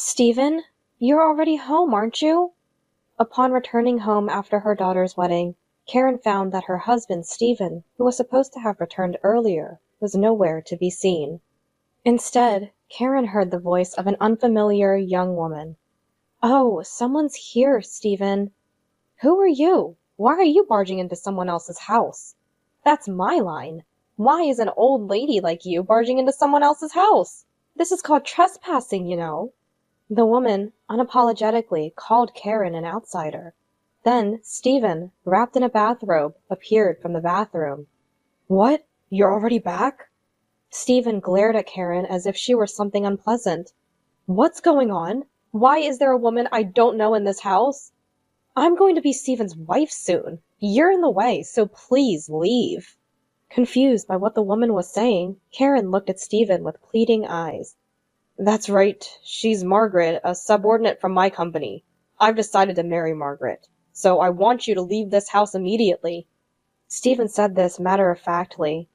Stephen, you're already home, aren't you? Upon returning home after her daughter's wedding, Karen found that her husband, Stephen, who was supposed to have returned earlier, was nowhere to be seen. Instead, Karen heard the voice of an unfamiliar young woman. Oh, someone's here, Stephen. Who are you? Why are you barging into someone else's house? That's my line. Why is an old lady like you barging into someone else's house? This is called trespassing, you know. The woman unapologetically called Karen an outsider. Then Stephen, wrapped in a bathrobe, appeared from the bathroom. What? You're already back? Stephen glared at Karen as if she were something unpleasant. What's going on? Why is there a woman I don't know in this house? I'm going to be Stephen's wife soon. You're in the way, so please leave. Confused by what the woman was saying, Karen looked at Stephen with pleading eyes. That's right. She's Margaret, a subordinate from my company. I've decided to marry Margaret, so I want you to leave this house immediately. Stephen said this matter-of-factly.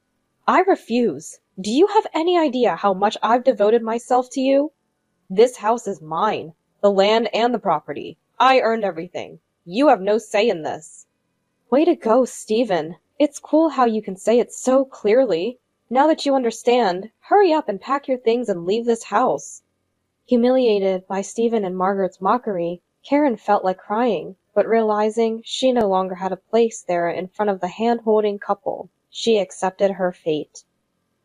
I refuse. Do you have any idea how much I've devoted myself to you? This house is mine, the land and the property. I earned everything. You have no say in this. Way to go, Stephen. It's cool how you can say it so clearly. Now that you understand, hurry up and pack your things and leave this house. Humiliated by Stephen and Margaret's mockery, Karen felt like crying, but realizing she no longer had a place there in front of the hand-holding couple, she accepted her fate.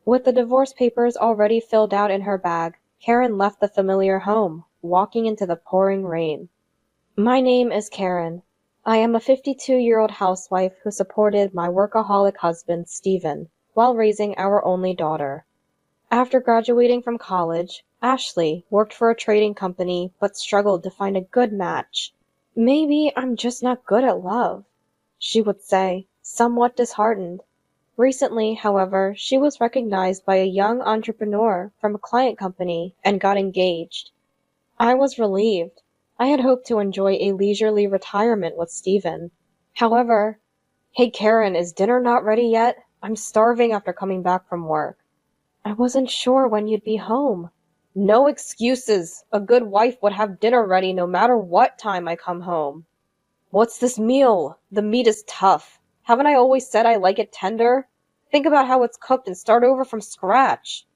With the divorce papers already filled out in her bag, Karen left the familiar home, walking into the pouring rain. My name is Karen. I am a 52-year-old housewife who supported my workaholic husband, Stephen, while raising our only daughter. After graduating from college, Ashley worked for a trading company but struggled to find a good match. Maybe I'm just not good at love, she would say, somewhat disheartened. Recently, however, she was recognized by a young entrepreneur from a client company and got engaged. I was relieved. I had hoped to enjoy a leisurely retirement with Stephen. However, hey Karen, is dinner not ready yet? I'm starving after coming back from work. I wasn't sure when you'd be home. No excuses. A good wife would have dinner ready no matter what time I come home. What's this meal? The meat is tough. Haven't I always said I like it tender? Think about how it's cooked and start over from scratch.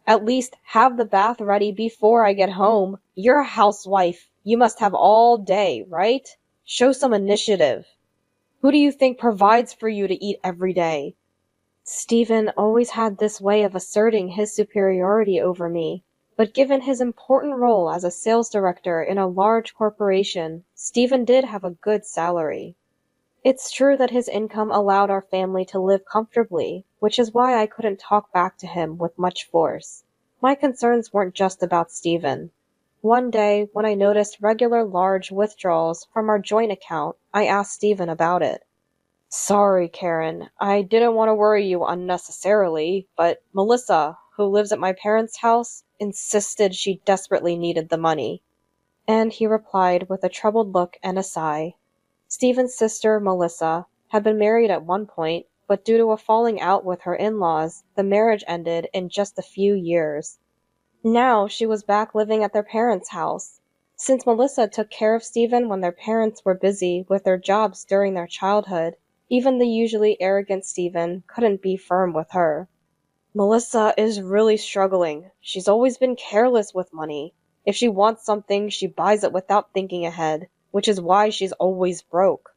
At least have the bath ready before I get home. You're a housewife. You must have all day, right? Show some initiative. Who do you think provides for you to eat every day? Stephen always had this way of asserting his superiority over me, but given his important role as a sales director in a large corporation, Stephen did have a good salary. It's true that his income allowed our family to live comfortably, which is why I couldn't talk back to him with much force. My concerns weren't just about Stephen. One day, when I noticed regular large withdrawals from our joint account, I asked Stephen about it. Sorry, Karen. I didn't want to worry you unnecessarily, but Melissa, who lives at my parents' house, insisted she desperately needed the money. And he replied with a troubled look and a sigh. Stephen's sister, Melissa, had been married at one point, but due to a falling out with her in-laws, the marriage ended in just a few years. Now she was back living at their parents' house. Since Melissa took care of Stephen when their parents were busy with their jobs during their childhood, even the usually arrogant Stephen couldn't be firm with her. Melissa is really struggling. She's always been careless with money. If she wants something, she buys it without thinking ahead, which is why she's always broke.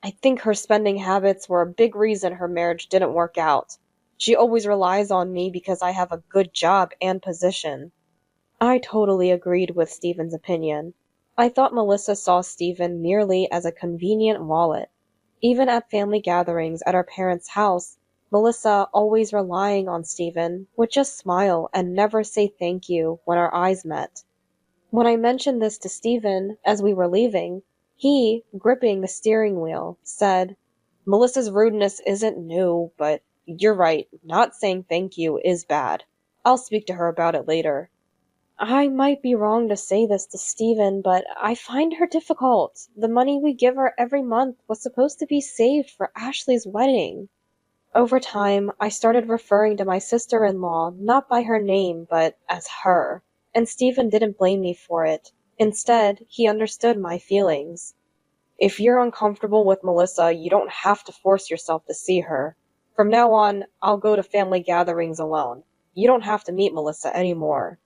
I think her spending habits were a big reason her marriage didn't work out. She always relies on me because I have a good job and position. I totally agreed with Stephen's opinion. I thought Melissa saw Stephen merely as a convenient wallet. Even at family gatherings at our parents' house, Melissa, always relying on Stephen, would just smile and never say thank you when our eyes met. When I mentioned this to Stephen as we were leaving, he, gripping the steering wheel, said, Melissa's rudeness isn't new, but you're right, not saying thank you is bad. I'll speak to her about it later. I might be wrong to say this to Stephen, but I find her difficult. The money we give her every month was supposed to be saved for Ashley's wedding. Over time, I started referring to my sister-in-law not by her name, but as her. and Stephen didn't blame me for it. Instead, he understood my feelings. If you're uncomfortable with Melissa, you don't have to force yourself to see her. From now on, I'll go to family gatherings alone. You don't have to meet Melissa anymore,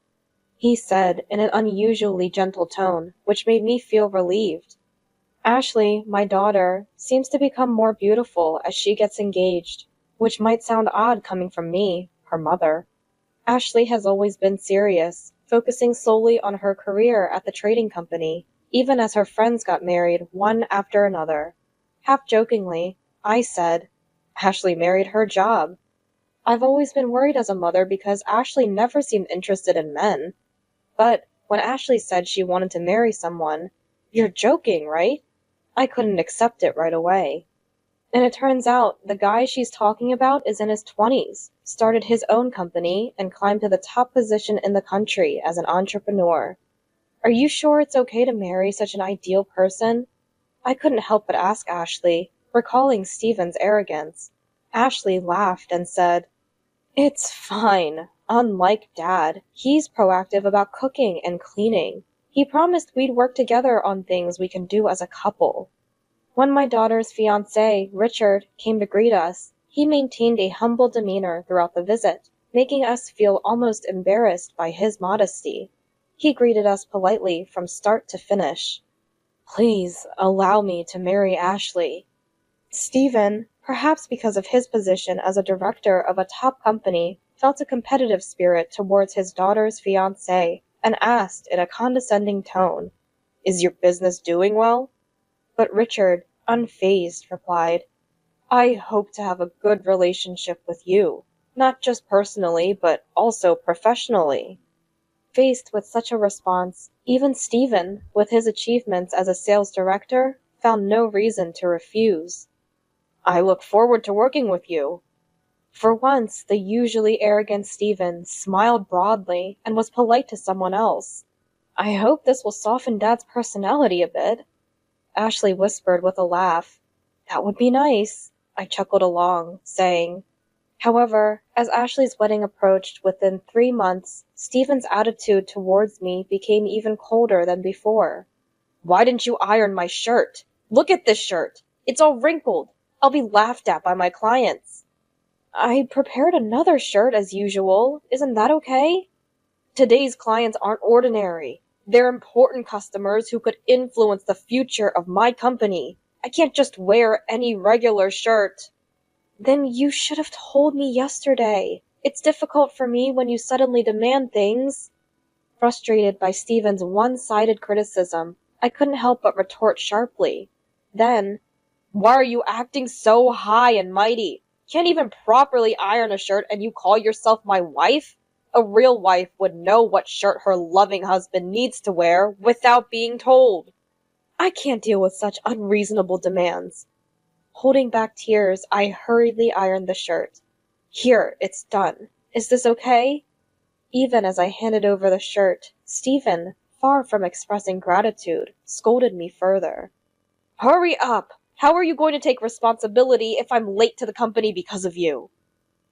he said in an unusually gentle tone, which made me feel relieved. Ashley, my daughter, seems to become more beautiful as she gets engaged, which might sound odd coming from me, her mother. Ashley has always been serious, focusing solely on her career at the trading company, even as her friends got married one after another. Half-jokingly, I said, Ashley married her job. I've always been worried as a mother because Ashley never seemed interested in men. But when Ashley said she wanted to marry someone, you're joking, right? I couldn't accept it right away. And it turns out the guy she's talking about is in his 20s, started his own company, and climbed to the top position in the country as an entrepreneur. Are you sure it's okay to marry such an ideal person? I couldn't help but ask Ashley, recalling Stephen's arrogance. Ashley laughed and said, It's fine. Unlike Dad, he's proactive about cooking and cleaning. He promised we'd work together on things we can do as a couple. When my daughter's fiancé, Richard, came to greet us, he maintained a humble demeanor throughout the visit, making us feel almost embarrassed by his modesty. He greeted us politely from start to finish. Please allow me to marry Ashley. Stephen, perhaps because of his position as a director of a top company, felt a competitive spirit towards his daughter's fiancé and asked in a condescending tone, Is your business doing well? But Richard, unfazed, replied, I hope to have a good relationship with you, not just personally, but also professionally. Faced with such a response, even Stephen, with his achievements as a sales director, found no reason to refuse. I look forward to working with you. For once, the usually arrogant Stephen smiled broadly and was polite to someone else. I hope this will soften Dad's personality a bit. Ashley whispered with a laugh. That would be nice. I chuckled along, saying, However, as Ashley's wedding approached within 3 months, Stephen's attitude towards me became even colder than before. Why didn't you iron my shirt? Look at this shirt. It's all wrinkled. I'll be laughed at by my clients. I prepared another shirt as usual. Isn't that okay? Today's clients aren't ordinary. They're important customers who could influence the future of my company. I can't just wear any regular shirt. Then you should have told me yesterday. It's difficult for me when you suddenly demand things. Frustrated by Stephen's one-sided criticism, I couldn't help but retort sharply. Then, why are you acting so high and mighty? Can't even properly iron a shirt and you call yourself my wife? A real wife would know what shirt her loving husband needs to wear without being told. I can't deal with such unreasonable demands. Holding back tears, I hurriedly ironed the shirt. Here, it's done. Is this okay? Even as I handed over the shirt, Stephen, far from expressing gratitude, scolded me further. Hurry up! How are you going to take responsibility if I'm late to the company because of you?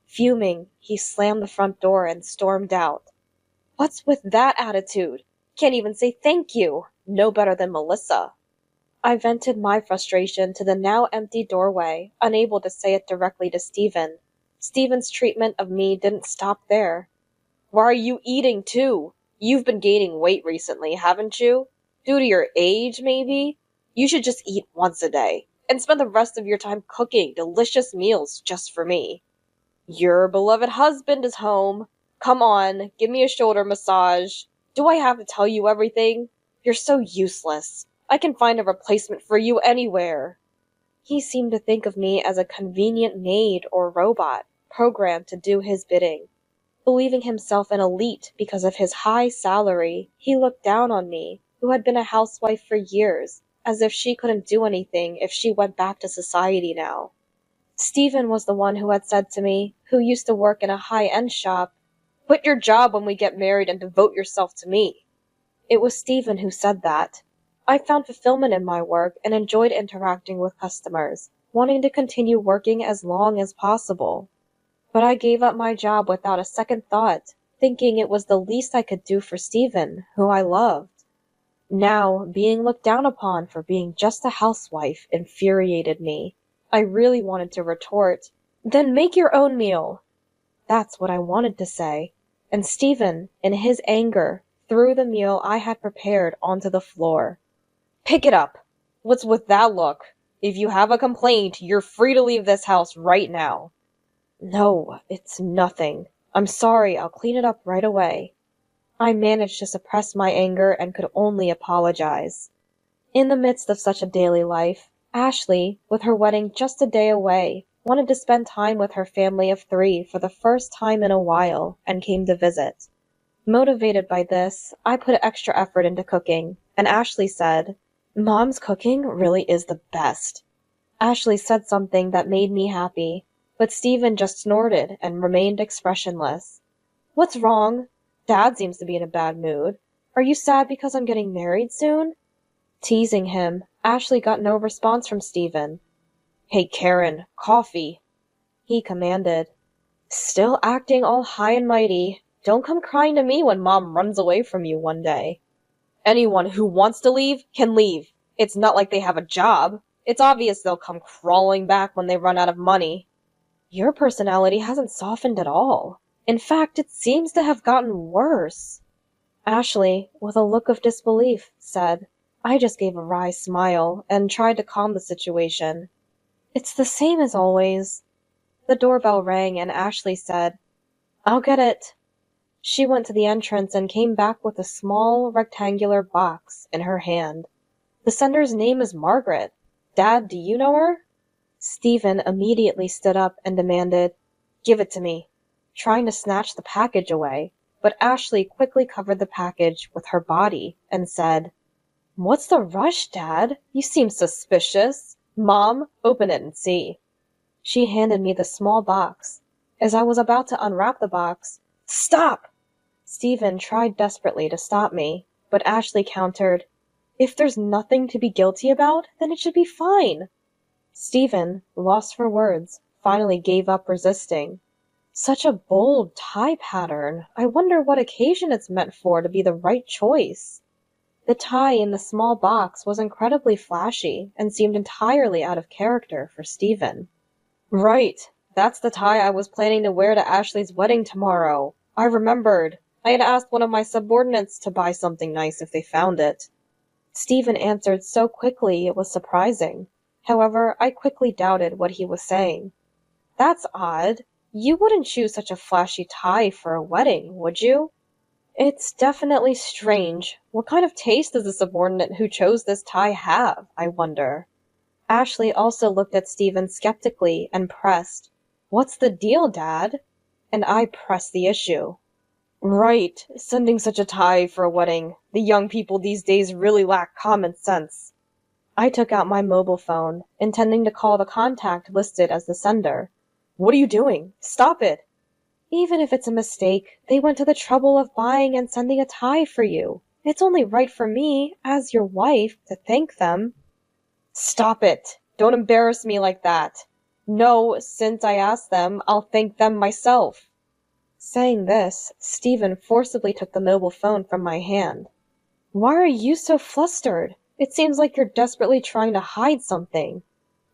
Fuming, he slammed the front door and stormed out. What's with that attitude? Can't even say thank you. No better than Melissa. I vented my frustration to the now empty doorway, unable to say it directly to Stephen. Stephen's treatment of me didn't stop there. Why are you eating too? You've been gaining weight recently, haven't you? Due to your age, maybe? You should just eat once a day, and spend the rest of your time cooking delicious meals just for me. Your beloved husband is home. Come on, give me a shoulder massage. Do I have to tell you everything? You're so useless. I can find a replacement for you anywhere. He seemed to think of me as a convenient maid or robot, programmed to do his bidding. Believing himself an elite because of his high salary, he looked down on me, who had been a housewife for years, as if she couldn't do anything if she went back to society now. Stephen was the one who had said to me, who used to work in a high-end shop, Quit your job when we get married and devote yourself to me. It was Stephen who said that. I found fulfillment in my work and enjoyed interacting with customers, wanting to continue working as long as possible. But I gave up my job without a second thought, thinking it was the least I could do for Stephen, who I loved. Now, being looked down upon for being just a housewife infuriated me. I really wanted to retort, "Then make your own meal." That's what I wanted to say. And Stephen, in his anger, threw the meal I had prepared onto the floor. "Pick it up! What's with that look? If you have a complaint, you're free to leave this house right now." "No, it's nothing. I'm sorry, I'll clean it up right away." I managed to suppress my anger and could only apologize. In the midst of such a daily life, Ashley, with her wedding just a day away, wanted to spend time with her family of 3 for the first time in a while and came to visit. Motivated by this, I put extra effort into cooking, and Ashley said, "Mom's cooking really is the best." Ashley said something that made me happy, but Stephen just snorted and remained expressionless. "What's wrong? Dad seems to be in a bad mood. Are you sad because I'm getting married soon?" Teasing him, Ashley got no response from Stephen. "Hey Karen, coffee," he commanded. "Still acting all high and mighty. Don't come crying to me when Mom runs away from you one day." "Anyone who wants to leave can leave. It's not like they have a job. It's obvious they'll come crawling back when they run out of money." "Your personality hasn't softened at all. In fact, it seems to have gotten worse." Ashley, with a look of disbelief, said. I just gave a wry smile and tried to calm the situation. "It's the same as always." The doorbell rang and Ashley said, "I'll get it." She went to the entrance and came back with a small rectangular box in her hand. "The sender's name is Margaret. Dad, do you know her?" Stephen immediately stood up and demanded, "Give it to me," trying to snatch the package away, but Ashley quickly covered the package with her body and said, "What's the rush, Dad? You seem suspicious. Mom, open it and see." She handed me the small box. As I was about to unwrap the box, "Stop!" Stephen tried desperately to stop me, but Ashley countered, "If there's nothing to be guilty about, then it should be fine." Stephen, lost for words, finally gave up resisting. Such a bold tie pattern. I wonder what occasion it's meant for to be the right choice. The tie in the small box was incredibly flashy and seemed entirely out of character for Stephen. "Right, that's the tie I was planning to wear to Ashley's wedding tomorrow. I remembered. I had asked one of my subordinates to buy something nice if they found it." Stephen answered so quickly it was surprising. However, I quickly doubted what he was saying. "That's odd. You wouldn't choose such a flashy tie for a wedding, would you?" "It's definitely strange. What kind of taste does the subordinate who chose this tie have, I wonder?" Ashley also looked at Stephen skeptically and pressed, "What's the deal, Dad?" And I pressed the issue. "Right, sending such a tie for a wedding. The young people these days really lack common sense." I took out my mobile phone, intending to call the contact listed as the sender. "What are you doing? Stop it!" "Even if it's a mistake, they went to the trouble of buying and sending a tie for you. It's only right for me, as your wife, to thank them." "Stop it! Don't embarrass me like that. No, since I asked them, I'll thank them myself." Saying this, Stephen forcibly took the mobile phone from my hand. "Why are you so flustered? It seems like you're desperately trying to hide something."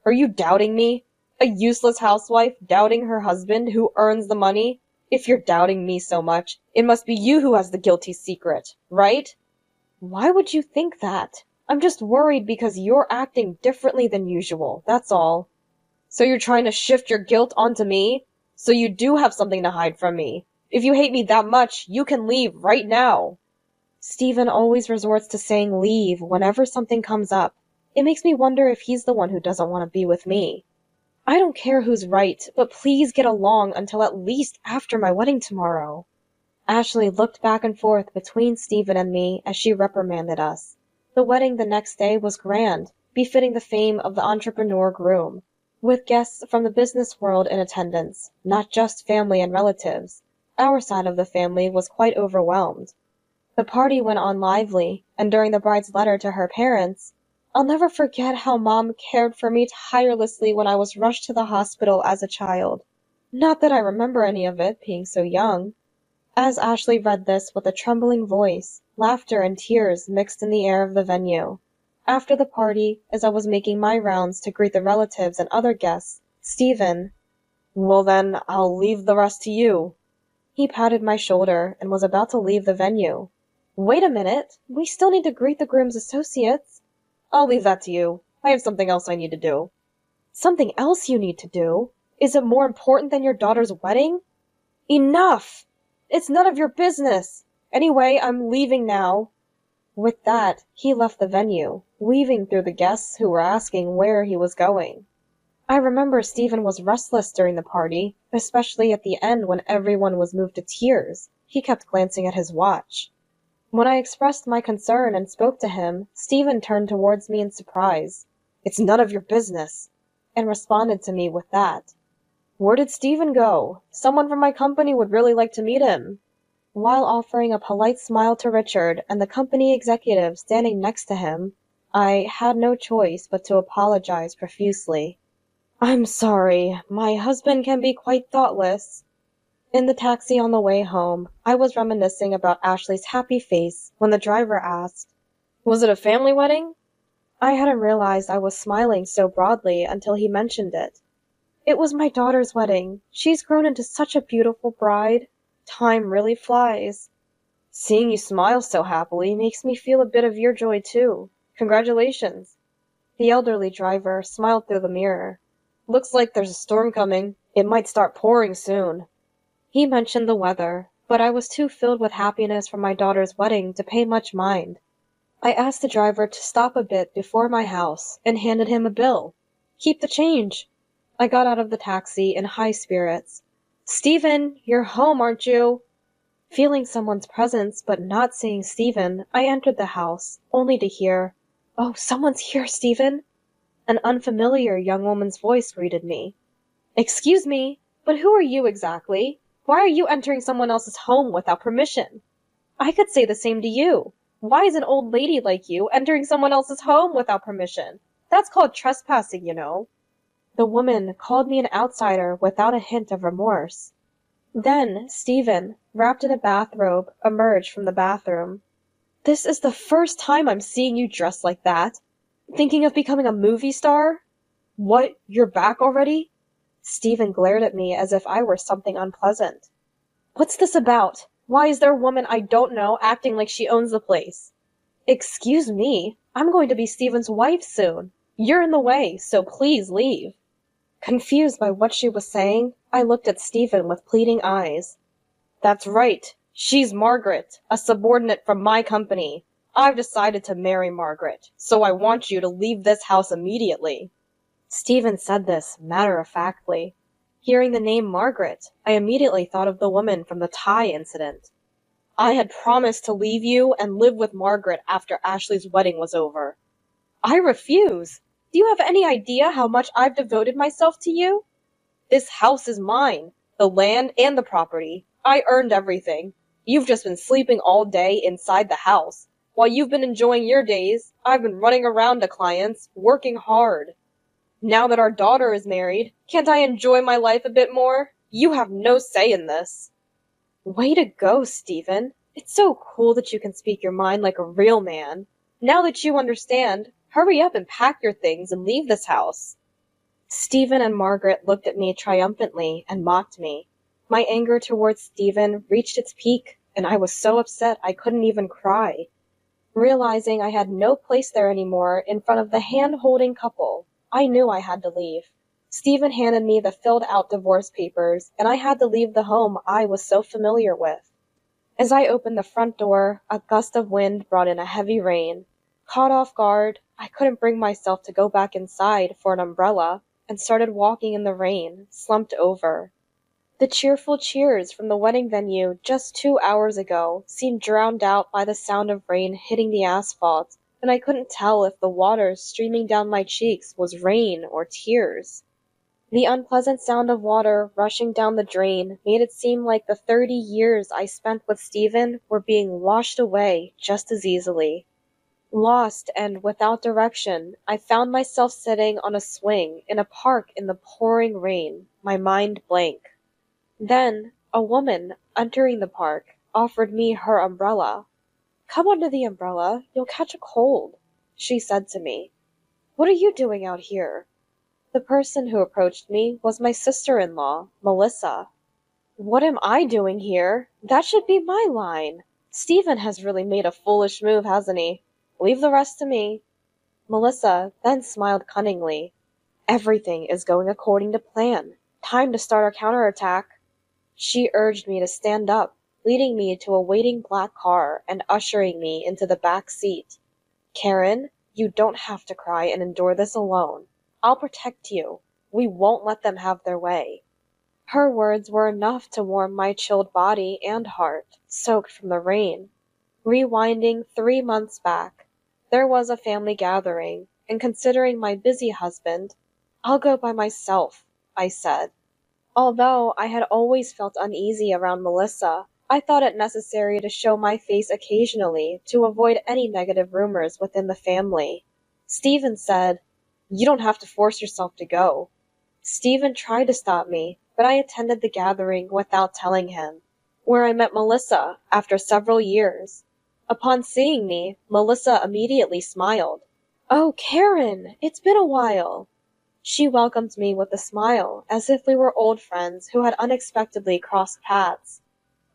"Are you doubting me? A useless housewife doubting her husband who earns the money? If you're doubting me so much, it must be you who has the guilty secret, right?" "Why would you think that? I'm just worried because you're acting differently than usual, that's all." "So you're trying to shift your guilt onto me? So you do have something to hide from me. If you hate me that much, you can leave right now." Stephen always resorts to saying leave whenever something comes up. It makes me wonder if he's the one who doesn't want to be with me. "I don't care who's right, but please get along until at least after my wedding tomorrow." Ashley looked back and forth between Stephen and me as she reprimanded us. The wedding the next day was grand, befitting the fame of the entrepreneur groom, with guests from the business world in attendance, not just family and relatives. Our side of the family was quite overwhelmed. The party went on lively, and during the bride's letter to her parents, "I'll never forget how Mom cared for me tirelessly when I was rushed to the hospital as a child. Not that I remember any of it, being so young." As Ashley read this with a trembling voice, laughter and tears mixed in the air of the venue. After the party, as I was making my rounds to greet the relatives and other guests, Stephen— "Well then, I'll leave the rest to you." He patted my shoulder and was about to leave the venue. "Wait a minute, we still need to greet the groom's associates." "I'll leave that to you. I have something else I need to do." "Something else you need to do? Is it more important than your daughter's wedding?" "Enough! It's none of your business! Anyway, I'm leaving now." With that, he left the venue, weaving through the guests who were asking where he was going. I remember Stephen was restless during the party, especially at the end when everyone was moved to tears. He kept glancing at his watch. When I expressed my concern and spoke to him, Stephen turned towards me in surprise. "It's none of your business," and responded to me with that. "Where did Stephen go? Someone from my company would really like to meet him." While offering a polite smile to Richard and the company executive standing next to him, I had no choice but to apologize profusely. "I'm sorry, my husband can be quite thoughtless." In the taxi on the way home, I was reminiscing about Ashley's happy face when the driver asked, "Was it a family wedding?" I hadn't realized I was smiling so broadly until he mentioned it. "It was my daughter's wedding. She's grown into such a beautiful bride. Time really flies." "Seeing you smile so happily makes me feel a bit of your joy too. Congratulations." The elderly driver smiled through the mirror. "Looks like there's a storm coming. It might start pouring soon." He mentioned the weather, but I was too filled with happiness for my daughter's wedding to pay much mind. I asked the driver to stop a bit before my house and handed him a bill. "Keep the change." I got out of the taxi in high spirits. "Stephen, you're home, aren't you?" Feeling someone's presence but not seeing Stephen, I entered the house, only to hear, "Oh, someone's here, Stephen." An unfamiliar young woman's voice greeted me. "Excuse me, but who are you exactly? Why are you entering someone else's home without permission?" "I could say the same to you. Why is an old lady like you entering someone else's home without permission? That's called trespassing, you know." The woman called me an outsider without a hint of remorse. Then Stephen, wrapped in a bathrobe, emerged from the bathroom. "This is the first time I'm seeing you dressed like that. Thinking of becoming a movie star?" "What, you're back already?" Stephen glared at me as if I were something unpleasant. "What's this about? Why is there a woman I don't know acting like she owns the place?" "Excuse me, I'm going to be Stephen's wife soon. You're in the way, so please leave." Confused by what she was saying, I looked at Stephen with pleading eyes. "That's right. She's Margaret, a subordinate from my company. I've decided to marry Margaret, so I want you to leave this house immediately." Stephen said this matter-of-factly. Hearing the name Margaret, I immediately thought of the woman from the tie incident. "I had promised to leave you and live with Margaret after Ashley's wedding was over." "I refuse. Do you have any idea how much I've devoted myself to you?" "This house is mine, the land and the property. I earned everything. You've just been sleeping all day inside the house. While you've been enjoying your days, I've been running around to clients, working hard. Now that our daughter is married, can't I enjoy my life a bit more? You have no say in this." Way to go, Stephen. It's so cool that you can speak your mind like a real man. Now that you understand, hurry up and pack your things and leave this house. Stephen and Margaret looked at me triumphantly and mocked me. My anger towards Stephen reached its peak, and I was so upset I couldn't even cry. Realizing I had no place there anymore in front of the hand-holding couple, I knew I had to leave. Stephen handed me the filled-out divorce papers, and I had to leave the home I was so familiar with. As I opened the front door, a gust of wind brought in a heavy rain. Caught off guard, I couldn't bring myself to go back inside for an umbrella, and started walking in the rain, slumped over. The cheerful cheers from the wedding venue just 2 hours ago seemed drowned out by the sound of rain hitting the asphalt, and I couldn't tell if the water streaming down my cheeks was rain or tears. The unpleasant sound of water rushing down the drain made it seem like the 30 years I spent with Stephen were being washed away just as easily. Lost and without direction, I found myself sitting on a swing in a park in the pouring rain, my mind blank. Then, A woman, entering the park, offered me her umbrella. "Come under the umbrella, you'll catch a cold," she said to me. "What are you doing out here?" The person who approached me was my sister-in-law, Melissa. "What am I doing here? That should be my line. Stephen has really made a foolish move, hasn't he? Leave the rest to me." Melissa then smiled cunningly. "Everything is going according to plan. Time to start our counterattack." She urged me to stand up, leading me to a waiting black car and ushering me into the back seat. "Karen, you don't have to cry and endure this alone. I'll protect you. We won't let them have their way." Her words were enough to warm my chilled body and heart, soaked from the rain. Rewinding 3 months back, there was a family gathering, and considering my busy husband, "I'll go by myself," I said. Although I had always felt uneasy around Melissa, I thought it necessary to show my face occasionally to avoid any negative rumors within the family. Stephen said, "You don't have to force yourself to go." Stephen tried to stop me, but I attended the gathering without telling him, where I met Melissa after several years. Upon seeing me, Melissa immediately smiled. "Oh, Karen, it's been a while." She welcomed me with a smile, as if we were old friends who had unexpectedly crossed paths.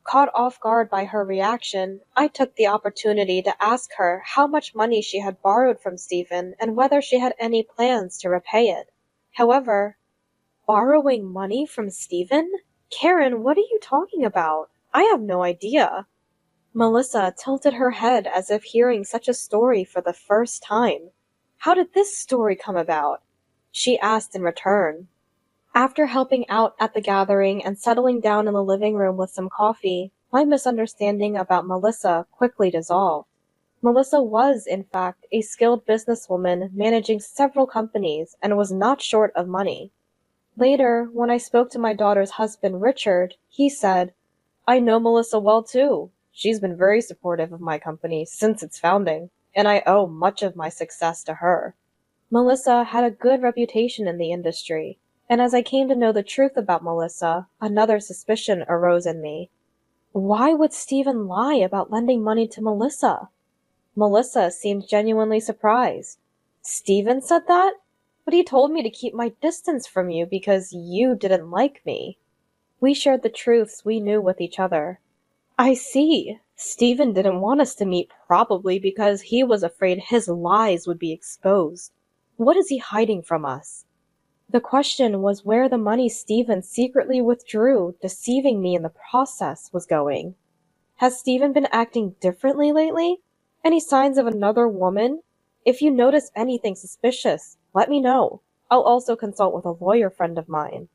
Caught off guard by her reaction, I took the opportunity to ask her how much money she had borrowed from Stephen and whether she had any plans to repay it. However, "Borrowing money from Stephen? Karen, what are you talking about? I have no idea." Melissa tilted her head as if hearing such a story for the first time. "How did this story come about?" she asked in return. After helping out at the gathering and settling down in the living room with some coffee, my misunderstanding about Melissa quickly dissolved. Melissa was, in fact, a skilled businesswoman managing several companies and was not short of money. Later, when I spoke to my daughter's husband, Richard, he said, "I know Melissa well too. She's been very supportive of my company since its founding, and I owe much of my success to her." Melissa had a good reputation in the industry, and as I came to know the truth about Melissa, another suspicion arose in me. Why would Stephen lie about lending money to Melissa? Melissa seemed genuinely surprised. "Stephen said that? But he told me to keep my distance from you because you didn't like me." We shared the truths we knew with each other. "I see. Stephen didn't want us to meet probably because he was afraid his lies would be exposed. What is he hiding from us?" The question was where the money Stephen secretly withdrew, deceiving me in the process, was going. Has Stephen been acting differently lately? Any signs of another woman? If you notice anything suspicious, let me know. I'll also consult with a lawyer friend of mine.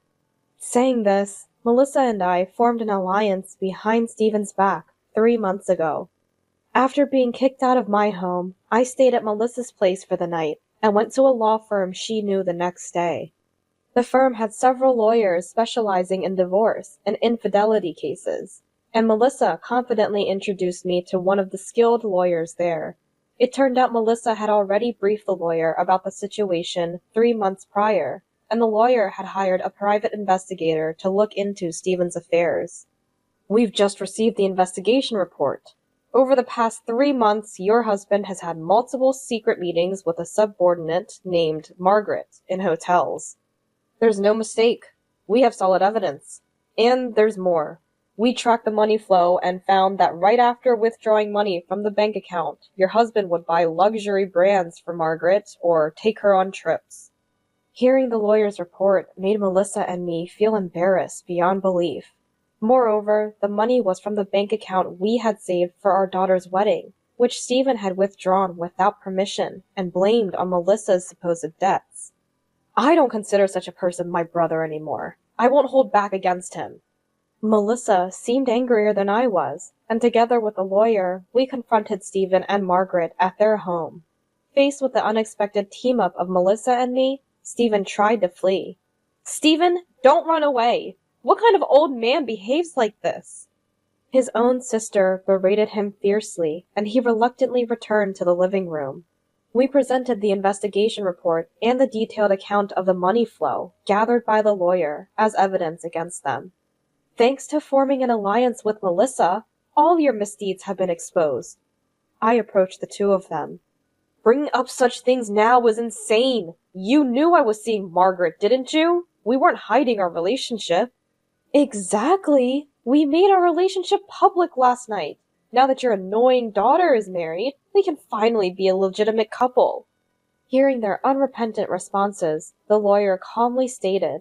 Saying this, Melissa and I formed an alliance behind Stephen's back 3 months ago. After being kicked out of my home, I stayed at Melissa's place for the night and went to a law firm she knew the next day. The firm had several lawyers specializing in divorce and infidelity cases, and Melissa confidently introduced me to one of the skilled lawyers there. It turned out Melissa had already briefed the lawyer about the situation 3 months prior, and the lawyer had hired a private investigator to look into Stephen's affairs. "We've just received the investigation report. Over the past 3 months, your husband has had multiple secret meetings with a subordinate named Margaret in hotels. There's no mistake. We have solid evidence. And there's more. We tracked the money flow and found that right after withdrawing money from the bank account, your husband would buy luxury brands for Margaret or take her on trips." Hearing the lawyer's report made Melissa and me feel embarrassed beyond belief. Moreover, the money was from the bank account we had saved for our daughter's wedding, which Stephen had withdrawn without permission and blamed on Melissa's supposed debts. "I don't consider such a person my brother anymore. I won't hold back against him." Melissa seemed angrier than I was, and together with the lawyer, we confronted Stephen and Margaret at their home. Faced with the unexpected team-up of Melissa and me, Stephen tried to flee. "Stephen, don't run away! What kind of old man behaves like this?" His own sister berated him fiercely, and he reluctantly returned to the living room. We presented the investigation report and the detailed account of the money flow gathered by the lawyer as evidence against them. Thanks to forming an alliance with Melissa, all your misdeeds have been exposed. I approached the two of them. Bringing up such things now was insane. You knew I was seeing Margaret, didn't you? We weren't hiding our relationship. Exactly. We made our relationship public last night. Now that your annoying daughter is married, we can finally be a legitimate couple. Hearing their unrepentant responses, the lawyer calmly stated,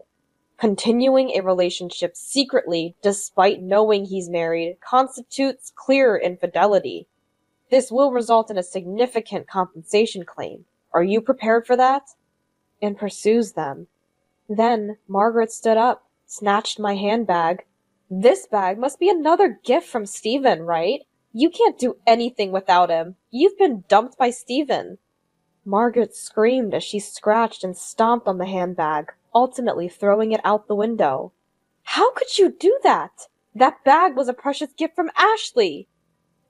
continuing a relationship secretly despite knowing he's married constitutes clear infidelity. This will result in a significant compensation claim. Are you prepared for that? And pursues them. Then Margaret stood up, snatched my handbag. This bag must be another gift from Stephen, right? You can't do anything without him. You've been dumped by Stephen. Margaret screamed as she scratched and stomped on the handbag, ultimately throwing it out the window. How could you do that? That bag was a precious gift from Ashley.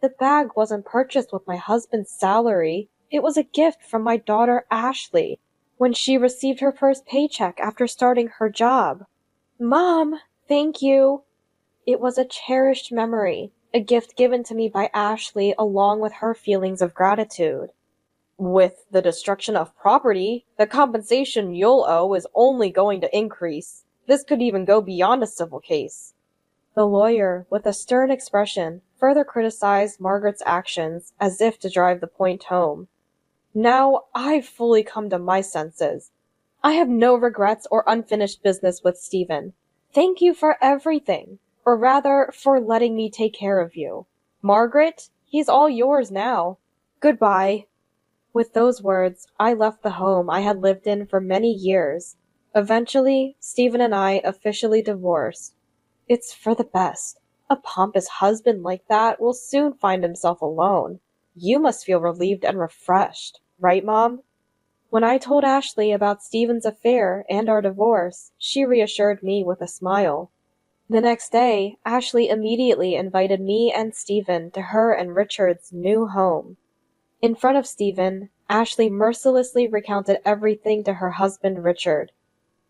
The bag wasn't purchased with my husband's salary. It was a gift from my daughter Ashley when she received her first paycheck after starting her job. Mom, thank you. It was a cherished memory, a gift given to me by Ashley along with her feelings of gratitude. With the destruction of property, the compensation you'll owe is only going to increase. This could even go beyond a civil case. The lawyer, with a stern expression, further criticized Margaret's actions as if to drive the point home. Now I've fully come to my senses. I have no regrets or unfinished business with Stephen. Thank you for everything, or rather, for letting me take care of you. Margaret, he's all yours now. Goodbye. With those words, I left the home I had lived in for many years. Eventually, Stephen and I officially divorced. It's for the best. A pompous husband like that will soon find himself alone. You must feel relieved and refreshed, right, Mom? When I told Ashley about Stephen's affair and our divorce, she reassured me with a smile. The next day, Ashley immediately invited me and Stephen to her and Richard's new home. In front of Stephen, Ashley mercilessly recounted everything to her husband Richard.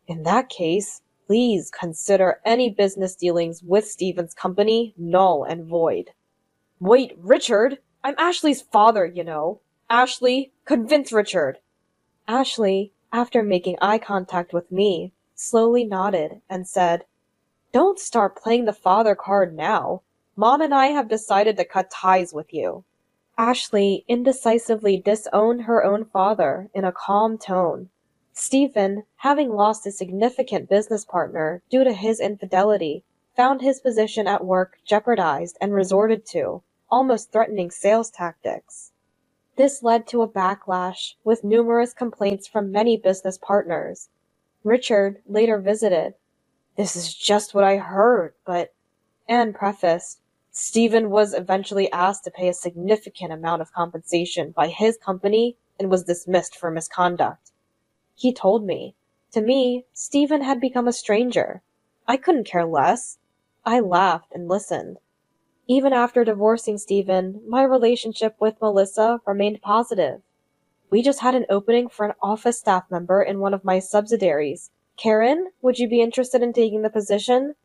In that case, please consider any business dealings with Stephen's company null and void. Wait, Richard! I'm Ashley's father, you know. Ashley, convince Richard. Ashley, after making eye contact with me, slowly nodded and said, Don't start playing the father card now. Mom and I have decided to cut ties with you. Ashley indecisively disowned her own father in a calm tone. Stephen, having lost a significant business partner due to his infidelity, found his position at work jeopardized and resorted to, almost threatening sales tactics. This led to a backlash, with numerous complaints from many business partners. Richard later visited. This is just what I heard, but... Anne prefaced, Stephen was eventually asked to pay a significant amount of compensation by his company and was dismissed for misconduct. He told me. To me, Stephen had become a stranger. I couldn't care less. I laughed and listened. Even after divorcing Stephen, my relationship with Melissa remained positive. We just had an opening for an office staff member in one of my subsidiaries. Karen, would you be interested in taking the position?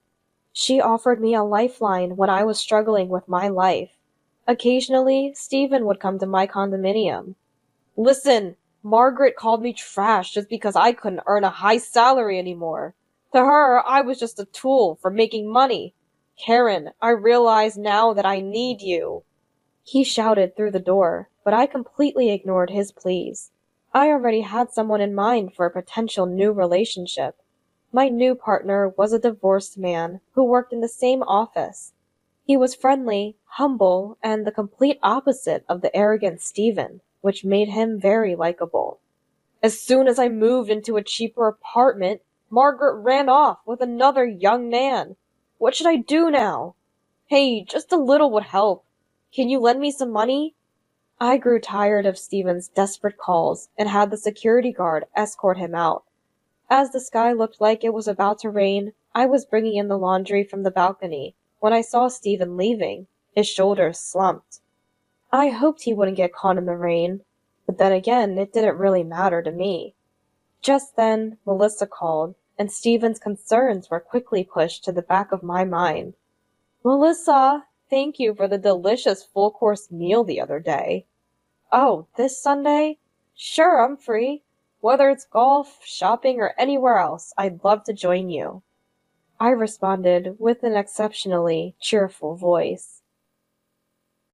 She offered me a lifeline when I was struggling with my life. Occasionally, Stephen would come to my condominium. Listen, Margaret called me trash just because I couldn't earn a high salary anymore. To her, I was just a tool for making money. Karen, I realize now that I need you. He shouted through the door, but I completely ignored his pleas. I already had someone in mind for a potential new relationship. My new partner was a divorced man who worked in the same office. He was friendly, humble, and the complete opposite of the arrogant Stephen, which made him very likable. As soon as I moved into a cheaper apartment, Margaret ran off with another young man. What should I do now? Hey, just a little would help. Can you lend me some money? I grew tired of Stephen's desperate calls and had the security guard escort him out. As the sky looked like it was about to rain, I was bringing in the laundry from the balcony when I saw Stephen leaving. His shoulders slumped. I hoped he wouldn't get caught in the rain, but then again, it didn't really matter to me. Just then, Melissa called, and Stephen's concerns were quickly pushed to the back of my mind. Melissa, thank you for the delicious full-course meal the other day. Oh, this Sunday? Sure, I'm free. Whether it's golf, shopping, or anywhere else, I'd love to join you. I responded with an exceptionally cheerful voice.